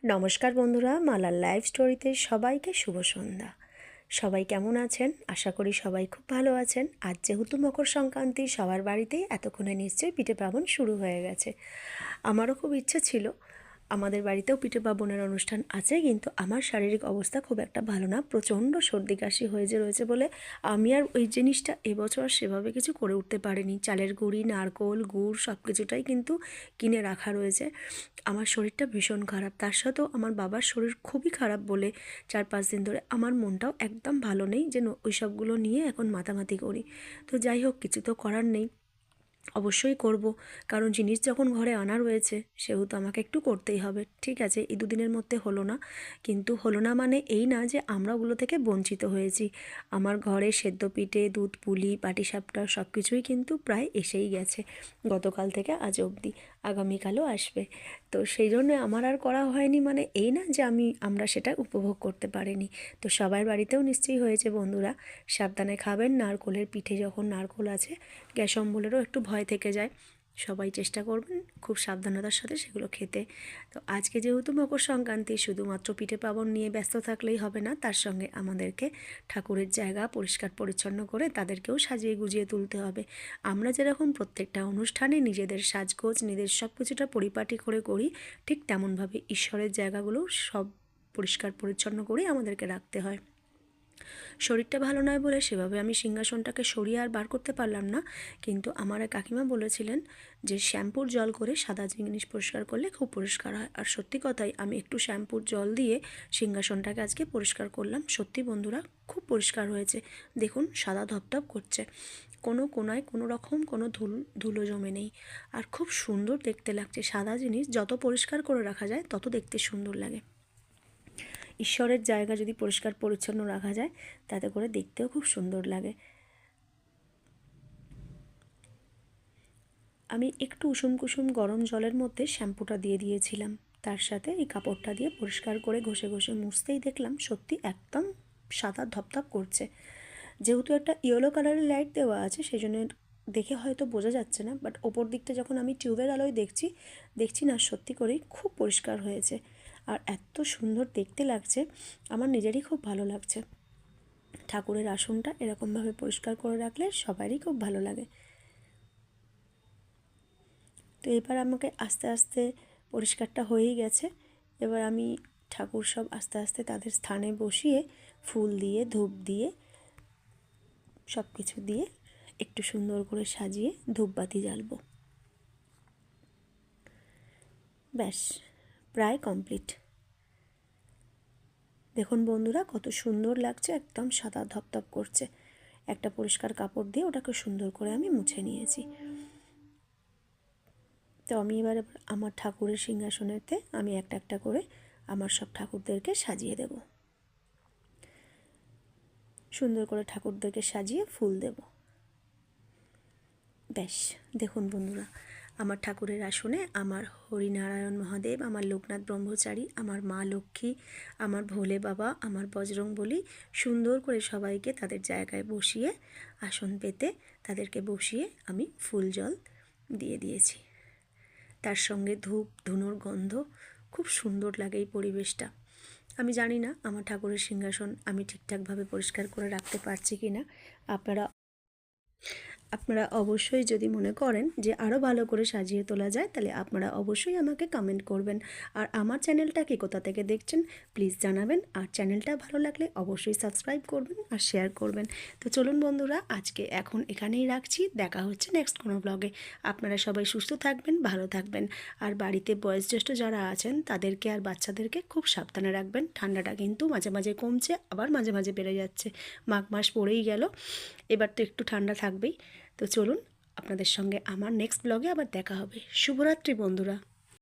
নমস্কার বন্ধুরা, মালার লাইভ স্টোরিতে সবাইকে শুভ সন্ধ্যা। সবাই কেমন আছেন? আশা করি সবাই খুব ভালো আছেন। আজ যেহেতু মকর সংক্রান্তি, সবার বাড়িতেই এতক্ষণে নিশ্চয়ই পিঠে পার্বণ শুরু হয়ে গেছে। আমারও খুব ইচ্ছে ছিল, আমাদের বাড়িতেও পিঠে পার্বণের অনুষ্ঠান আছে, কিন্তু আমার শারীরিক অবস্থা খুব একটা ভালো না। প্রচণ্ড সর্দি কাশি হয়ে যে রয়েছে বলে আমি আর ওই জিনিসটা এবছর আর সেভাবে কিছু করে উঠতে পারিনি। চালের গুঁড়ি, নারকোল, গুড় সব কিছুটাই কিন্তু কিনে রাখা রয়েছে। আমার শরীরটা ভীষণ খারাপ, তার সাথেও আমার বাবার শরীর খুবই খারাপ বলে 4-5 দিন ধরে আমার মনটাও একদম ভালো নেই, যেন ওই সবগুলো নিয়ে এখন মাতামাতি করি। তো যাই হোক, কিছু তো করার নেই, অবশ্যই করব, কারণ জিনিস যখন ঘরে আনা রয়েছে সেহেতু আমাকে একটু করতেই হবে। ঠিক আছে, এই দুদিনের মধ্যে হলো না, কিন্তু হলো না মানে এই না যে আমরা ওগুলো থেকে বঞ্চিত হয়েছি। আমার ঘরে সেদ্ধ পিঠে, দুধ পুলি, পাটিসাপটা সব কিছুই কিন্তু প্রায় এসেই গেছে গতকাল থেকে আজ অবধি, আগামীকালও আসবে। তো সেই জন্য আমার আর করা হয়নি, মানে এই না যে আমরা সেটা উপভোগ করতে পারিনি। তো সবার বাড়িতেও নিশ্চয়ই হয়েছে বন্ধুরা। সাবধানে খাবেন, নারকোলের পিঠে যখন নারকোল আছে, গ্যাস অম্বলেরও একটু ভয় থেকে যায়। সবাই চেষ্টা করবেন খুব সাবধানতার সাথে সেগুলো খেতে। তো আজকে যেহেতু মকর সংক্রান্তি, শুধুমাত্র পিঠে পার্বণ নিয়ে ব্যস্ত থাকলেই হবে না, তার সঙ্গে আমাদেরকে ঠাকুরের জায়গা পরিষ্কার পরিচ্ছন্ন করে তাদেরকেও সাজিয়ে গুজিয়ে তুলতে হবে। আমরা যেরকম প্রত্যেকটা অনুষ্ঠানে নিজেদের সাজগোজ, নিজেদের সব কিছুটা পরিপাটি করে করি, ঠিক তেমনভাবে ঈশ্বরের জায়গাগুলো সব পরিষ্কার পরিচ্ছন্ন করেই আমাদেরকে রাখতে হয়। শরীরটা ভালো নয় বলে সেভাবে আমি সিংহাসনটাকে সরিয়ে আর বার করতে পারলাম না, কিন্তু আমার এক কাকিমা বলেছিলেন যে শ্যাম্পুর জল করে সাদা জিনিস পরিষ্কার করলে খুব পরিষ্কার হয়। আর সত্যি কথাই, আমি একটু শ্যাম্পুর জল দিয়ে সিংহাসনটাকে আজকে পরিষ্কার করলাম। সত্যি বন্ধুরা, খুব পরিষ্কার হয়েছে। দেখুন, সাদা ধপধপ করছে, কোনো কোনায় কোনো রকম কোনো ধুলো জমে নেই, আর খুব সুন্দর দেখতে লাগছে। সাদা জিনিস যত পরিষ্কার করে রাখা যায় তত দেখতে সুন্দর লাগে। ঈশ্বরের জায়গা যদি পরিষ্কার পরিচ্ছন্ন রাখা যায়, তাতে করে দেখতেও খুব সুন্দর লাগে। আমি একটু উষুম কুসুম গরম জলের মধ্যে শ্যাম্পুটা দিয়ে দিয়েছিলাম, তার সাথে এই কাপড়টা দিয়ে পরিষ্কার করে ঘষে ঘষে মুছতেই দেখলাম সত্যি একদম সাদা ধপধপ করছে। যেহেতু একটা ইয়েলো কালারের লাইট দেওয়া আছে, সেই জন্য দেখে হয়তো বোঝা যাচ্ছে না, বাট ওপর দিকটা যখন আমি টিউবের আলোয় দেখছি না, সত্যি করেই খুব পরিষ্কার হয়েছে আর এত সুন্দর দেখতে লাগছে, আমার নিজেরই খুব ভালো লাগছে। ঠাকুরের আসনটা এরকমভাবে পরিষ্কার করে রাখলে সবারই খুব ভালো লাগে। তো এবার আমাকে আস্তে আস্তে পরিষ্কারটা হয়েই গেছে। এবার আমি ঠাকুর সব আস্তে আস্তে তাদের স্থানে বসিয়ে ফুল দিয়ে, ধূপ দিয়ে, সব কিছু দিয়ে একটু সুন্দর করে সাজিয়ে ধূপবাতি জ্বালবো। ব্যাস, প্রায় কমপ্লিট। দেখুন বন্ধুরা, কত সুন্দর লাগছে, একদম সাদা ধপধপ করছে। একটা পরিষ্কার কাপড় দিয়ে ওটাকে সুন্দর করে আমি মুছে নিয়েছি। তো আমি এবার আমার ঠাকুরের সিংহাসনেতে আমি একটা একটা করে আমার সব ঠাকুরদেরকে সাজিয়ে দেব। সুন্দর করে ঠাকুরদেরকে সাজিয়ে ফুল দেব। ব্যাস, দেখুন বন্ধুরা, আমার ঠাকুরের আসনে আমার হরিনারায়ণ মহাদেব, আমার লোকনাথ ব্রহ্মচারী, আমার মা লক্ষ্মী, আমার ভোলে বাবা, আমার বজরংবলী সুন্দর করে সবাইকে তাদের জায়গায় বসিয়ে, আসন পেতে তাদেরকে বসিয়ে আমি ফুল জল দিয়ে দিয়েছি। তার সঙ্গে ধূপ ধুনোর গন্ধ, খুব সুন্দর লাগে এই পরিবেশটা। আমি জানি না আমার ঠাকুরের সিংহাসন আমি ঠিকঠাকভাবে পরিষ্কার করে রাখতে পারছি কি না। আপনারা অবশ্যই যদি মনে করেন যে আরও ভালো করে সাজিয়ে তোলা যায়, তাহলে আপনারা অবশ্যই আমাকে কমেন্ট করবেন। আর আমার চ্যানেলটাকে কোথা থেকে দেখছেন প্লিজ জানাবেন, আর চ্যানেলটা ভালো লাগলে অবশ্যই সাবস্ক্রাইব করবেন আর শেয়ার করবেন। তো চলুন বন্ধুরা, আজকে এখন এখানেই রাখছি, দেখা হচ্ছে নেক্সট কোনো ব্লগে। আপনারা সবাই সুস্থ থাকবেন, ভালো থাকবেন, আর বাড়িতে বয়োজ্যেষ্ঠ যারা আছেন তাদেরকে আর বাচ্চাদেরকে খুব সাবধানে রাখবেন। ঠান্ডাটা কিন্তু মাঝে মাঝে কমছে, আবার মাঝে মাঝে বেড়ে যাচ্ছে। মাঘ মাস পড়েই গেল, এবার তো একটু ঠান্ডা থাকবেই। তো চলুন, আপনাদের সঙ্গে আমার নেক্সট ব্লগে আবার দেখা হবে। শুভরাত্রি বন্ধুরা।